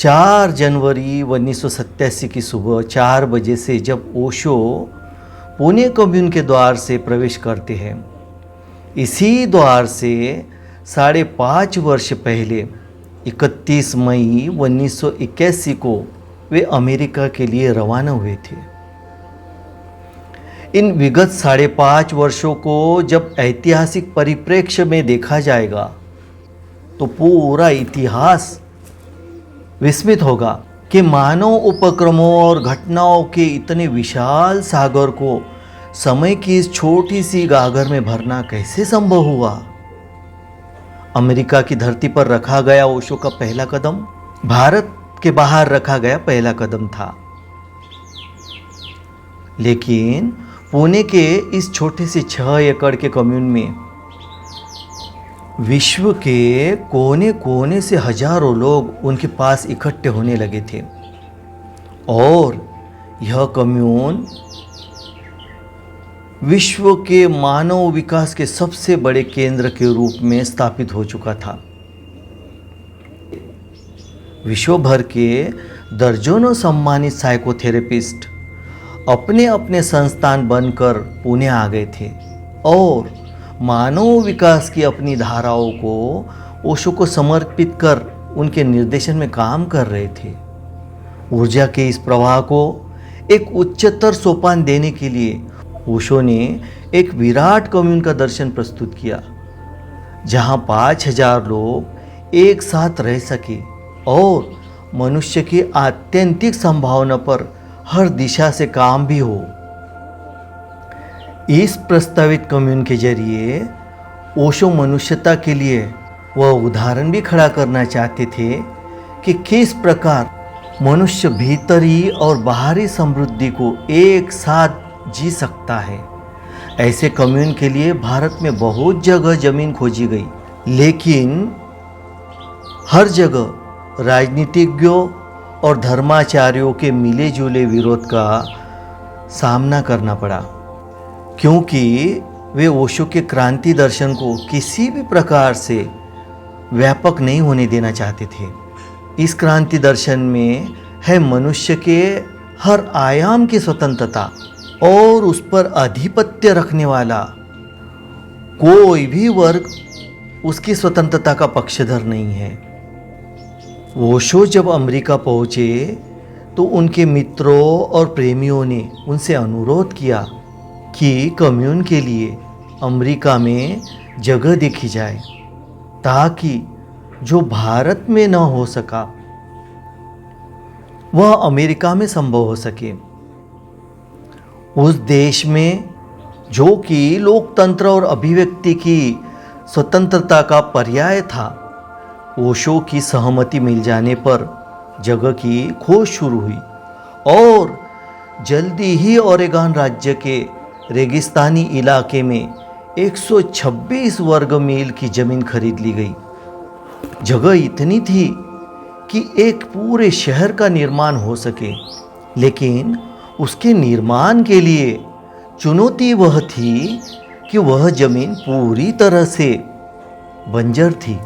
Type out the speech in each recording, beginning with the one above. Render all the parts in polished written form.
4 जनवरी 1987 की सुबह 4 बजे से जब ओशो पुणे कम्यून के द्वार से प्रवेश करते हैं, इसी द्वार से 5.5 वर्ष पहले 31 मई 1981 को वे अमेरिका के लिए रवाना हुए थे। इन विगत 5.5 वर्षों को जब ऐतिहासिक परिप्रेक्ष्य में देखा जाएगा तो पूरा इतिहास विस्मित होगा कि मानव उपक्रमों और घटनाओं के इतने विशाल सागर को समय की इस छोटी सी गागर में भरना कैसे संभव हुआ। अमेरिका की धरती पर रखा गया ओशो का पहला कदम भारत के बाहर रखा गया पहला कदम था, लेकिन पुणे के इस छोटे से 6 एकड़ के कम्यून में विश्व के कोने कोने से हजारों लोग उनके पास इकट्ठे होने लगे थे और यह कम्यून विश्व के मानव विकास के सबसे बड़े केंद्र के रूप में स्थापित हो चुका था। विश्व भर के दर्जनों सम्मानित साइकोथेरेपिस्ट अपने अपने संस्थान बनकर पुणे आ गए थे और मानव विकास की अपनी धाराओं को ओशो को समर्पित कर उनके निर्देशन में काम कर रहे थे। ऊर्जा के इस प्रवाह को एक उच्चतर सोपान देने के लिए ओशो ने एक विराट कम्यून का दर्शन प्रस्तुत किया, जहां 5000 लोग एक साथ रह सके और मनुष्य की आत्यंतिक संभावना पर हर दिशा से काम भी हो। इस प्रस्तावित कम्यून के जरिए ओशो मनुष्यता के लिए वह उदाहरण भी खड़ा करना चाहते थे कि किस प्रकार मनुष्य भीतरी और बाहरी समृद्धि को एक साथ जी सकता है। ऐसे कम्यून के लिए भारत में बहुत जगह जमीन खोजी गई, लेकिन हर जगह राजनीतिज्ञों और धर्माचार्यों के मिले जुले विरोध का सामना करना पड़ा, क्योंकि वे ओशो के क्रांति दर्शन को किसी भी प्रकार से व्यापक नहीं होने देना चाहते थे। इस क्रांति दर्शन में है मनुष्य के हर आयाम की स्वतंत्रता और उस पर आधिपत्य रखने वाला कोई भी वर्ग उसकी स्वतंत्रता का पक्षधर नहीं है। ओशो जब अमेरिका पहुंचे तो उनके मित्रों और प्रेमियों ने उनसे अनुरोध किया कि कम्यून के लिए अमेरिका में जगह देखी जाए, ताकि जो भारत में न हो सका वह अमेरिका में संभव हो सके। उस देश में जो कि लोकतंत्र और अभिव्यक्ति की स्वतंत्रता का पर्याय था, ओशो की सहमति मिल जाने पर जगह की खोज शुरू हुई और जल्दी ही ओरेगन राज्य के रेगिस्तानी इलाके में 126 वर्ग मील की ज़मीन खरीद ली गई। जगह इतनी थी कि एक पूरे शहर का निर्माण हो सके, लेकिन उसके निर्माण के लिए चुनौती वह थी कि वह ज़मीन पूरी तरह से बंजर थी।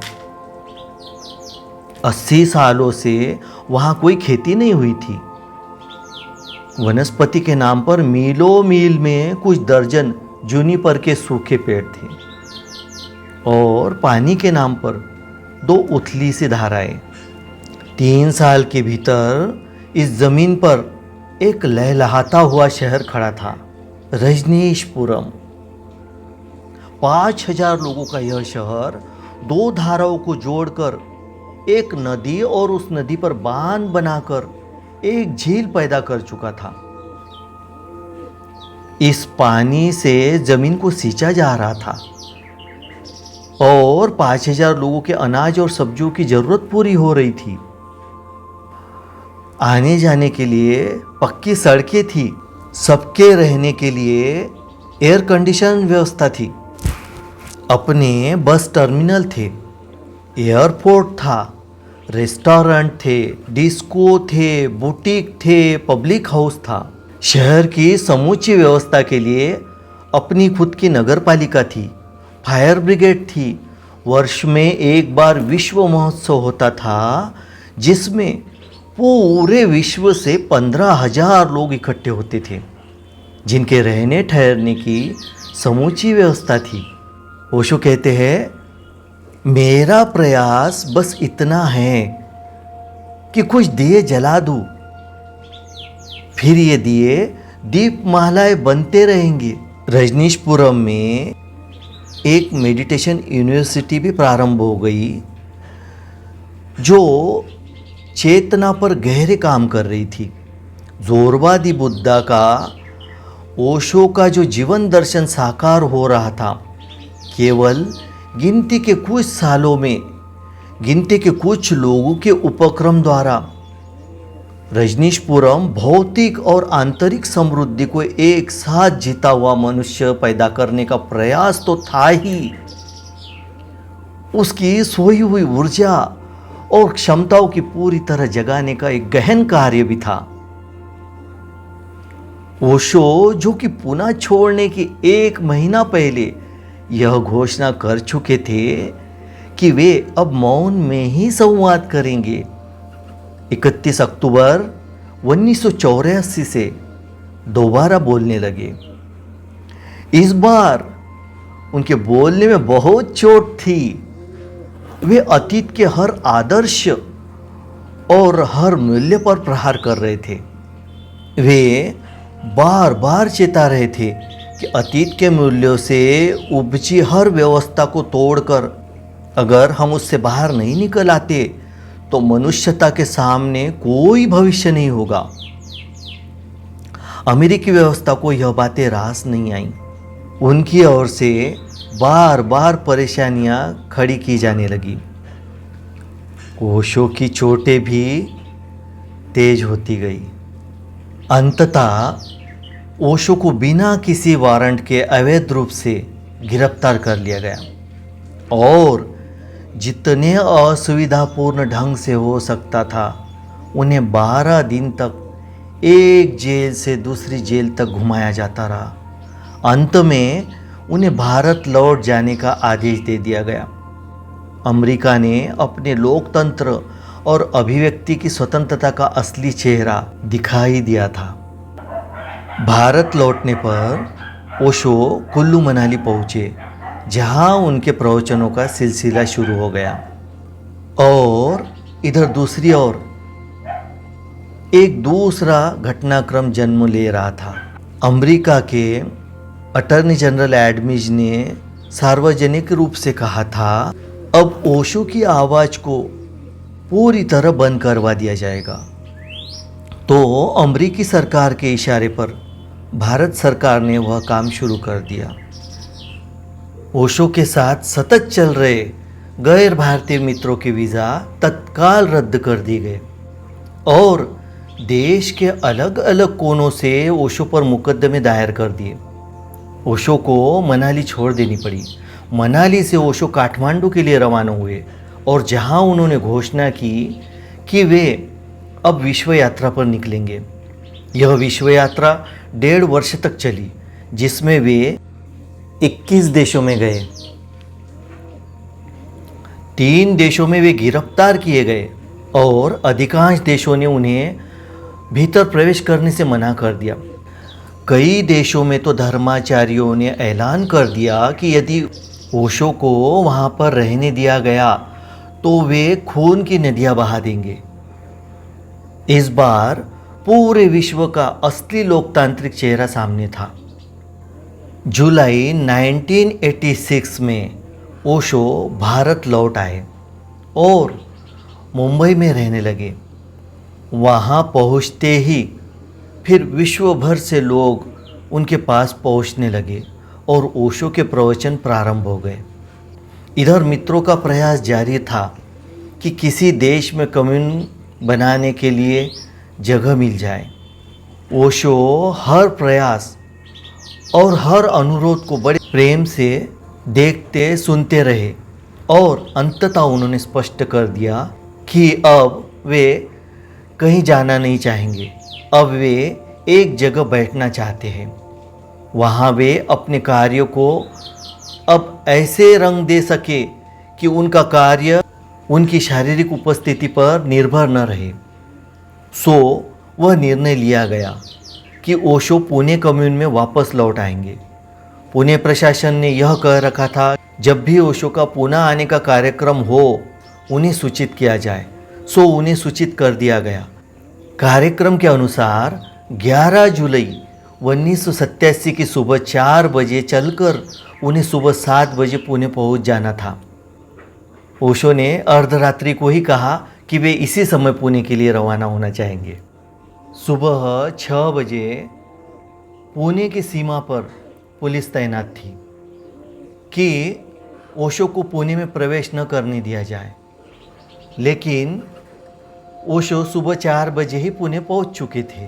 80 सालों से वहाँ कोई खेती नहीं हुई थी। वनस्पति के नाम पर मीलों मील में कुछ दर्जन जूनिपर के सूखे पेड़ थे और पानी के नाम पर 2 उथली सी धाराएं। 3 साल के भीतर इस जमीन पर एक लहलहाता हुआ शहर खड़ा था, रजनीशपुरम। 5000 लोगों का यह शहर 2 धाराओं को जोड़कर एक नदी और उस नदी पर बांध बनाकर एक झील पैदा कर चुका था। इस पानी से जमीन को सींचा जा रहा था और 5000 लोगों के अनाज और सब्जियों की जरूरत पूरी हो रही थी। आने जाने के लिए पक्की सड़कें थी, सबके रहने के लिए एयर कंडीशन व्यवस्था थी, अपने बस टर्मिनल थे, एयरपोर्ट था, रेस्टोरेंट थे, डिस्को थे, बुटीक थे, पब्लिक हाउस था। शहर की समूची व्यवस्था के लिए अपनी खुद की नगर पालिका थी, फायर ब्रिगेड थी। वर्ष में एक बार विश्व महोत्सव होता था जिसमें पूरे विश्व से 15,000 लोग इकट्ठे होते थे, जिनके रहने ठहरने की समूची व्यवस्था थी। ओशो कहते हैं, मेरा प्रयास बस इतना है कि कुछ दिए जला दूं, फिर ये दिए दीपमालाएं बनते रहेंगे। रजनीशपुरम में एक मेडिटेशन यूनिवर्सिटी भी प्रारंभ हो गई, जो चेतना पर गहरे काम कर रही थी। जोरवादी बुद्धा का, ओशो का जो जीवन दर्शन साकार हो रहा था, केवल गिनती के कुछ सालों में, गिनती के कुछ लोगों के उपक्रम द्वारा रजनीशपुरम भौतिक और आंतरिक समृद्धि को एक साथ जीता हुआ मनुष्य पैदा करने का प्रयास तो था ही, उसकी सोई हुई ऊर्जा और क्षमताओं की पूरी तरह जगाने का एक गहन कार्य भी था। ओशो, जो कि पुणे छोड़ने के 1 महीना पहले यह घोषणा कर चुके थे कि वे अब मौन में ही संवाद करेंगे, 31 अक्टूबर 1984 से दोबारा बोलने लगे। इस बार उनके बोलने में बहुत चोट थी। वे अतीत के हर आदर्श और हर मूल्य पर प्रहार कर रहे थे। वे बार बार चेता रहे थे कि अतीत के मूल्यों से उपजी हर व्यवस्था को तोड़कर अगर हम उससे बाहर नहीं निकल आते तो मनुष्यता के सामने कोई भविष्य नहीं होगा। अमेरिकी व्यवस्था को यह बातें रास नहीं आईं। उनकी ओर से बार बार परेशानियां खड़ी की जाने लगी। ओशो की चोटें भी तेज होती गई। अंततः ओशो को बिना किसी वारंट के अवैध रूप से गिरफ्तार कर लिया गया और जितने असुविधापूर्ण ढंग से हो सकता था उन्हें 12 दिन तक एक जेल से दूसरी जेल तक घुमाया जाता रहा। अंत में उन्हें भारत लौट जाने का आदेश दे दिया गया। अमेरिका ने अपने लोकतंत्र और अभिव्यक्ति की स्वतंत्रता का असली चेहरा दिखाई दिया था। भारत लौटने पर ओशो कुल्लू मनाली पहुँचे, जहाँ उनके प्रवचनों का सिलसिला शुरू हो गया। और इधर दूसरी ओर एक दूसरा घटनाक्रम जन्म ले रहा था। अमेरिका के अटॉर्नी जनरल एडम्स ने सार्वजनिक रूप से कहा था, अब ओशो की आवाज़ को पूरी तरह बंद करवा दिया जाएगा। तो अमेरिकी सरकार के इशारे पर भारत सरकार ने वह काम शुरू कर दिया। ओशो के साथ सतत चल रहे गैर भारतीय मित्रों के वीज़ा तत्काल रद्द कर दिए गए और देश के अलग अलग कोनों से ओशो पर मुकदमे दायर कर दिए। ओशो को मनाली छोड़ देनी पड़ी। मनाली से ओशो काठमांडू के लिए रवाना हुए और जहां उन्होंने घोषणा की कि वे अब विश्व यात्रा पर निकलेंगे। यह विश्व यात्रा 1.5 वर्ष तक चली, जिसमें वे 21 देशों में गए। 3 देशों में वे गिरफ्तार किए गए और अधिकांश देशों ने उन्हें भीतर प्रवेश करने से मना कर दिया। कई देशों में तो धर्माचार्यों ने ऐलान कर दिया कि यदि ओशो को वहां पर रहने दिया गया तो वे खून की नदियां बहा देंगे। इस बार पूरे विश्व का असली लोकतांत्रिक चेहरा सामने था। जुलाई 1986 में ओशो भारत लौट आए और मुंबई में रहने लगे। वहाँ पहुँचते ही फिर विश्व भर से लोग उनके पास पहुँचने लगे और ओशो के प्रवचन प्रारंभ हो गए। इधर मित्रों का प्रयास जारी था कि किसी देश में कम्युन बनाने के लिए जगह मिल जाए। ओशो हर प्रयास और हर अनुरोध को बड़े प्रेम से देखते सुनते रहे और अंततः उन्होंने स्पष्ट कर दिया कि अब वे कहीं जाना नहीं चाहेंगे। अब वे एक जगह बैठना चाहते हैं। वहाँ वे अपने कार्य को अब ऐसे रंग दे सके कि उनका कार्य उनकी शारीरिक उपस्थिति पर निर्भर न रहे। सो वह निर्णय लिया गया कि ओशो पुणे कम्यून में वापस लौट आएंगे। पुणे प्रशासन ने यह कह रखा था जब भी ओशो का पुनः आने का कार्यक्रम हो उन्हें सूचित किया जाए। सो उन्हें सूचित कर दिया गया। कार्यक्रम के अनुसार 11 जुलाई 1987 की सुबह 4 बजे चलकर उन्हें सुबह 7 बजे पुणे पहुंच जाना था। ओशो ने अर्धरात्रि को ही कहा कि वे इसी समय पुणे के लिए रवाना होना चाहेंगे। सुबह 6 बजे पुणे की सीमा पर पुलिस तैनात थी कि ओशो को पुणे में प्रवेश न करने दिया जाए, लेकिन ओशो सुबह 4 बजे ही पुणे पहुंच चुके थे।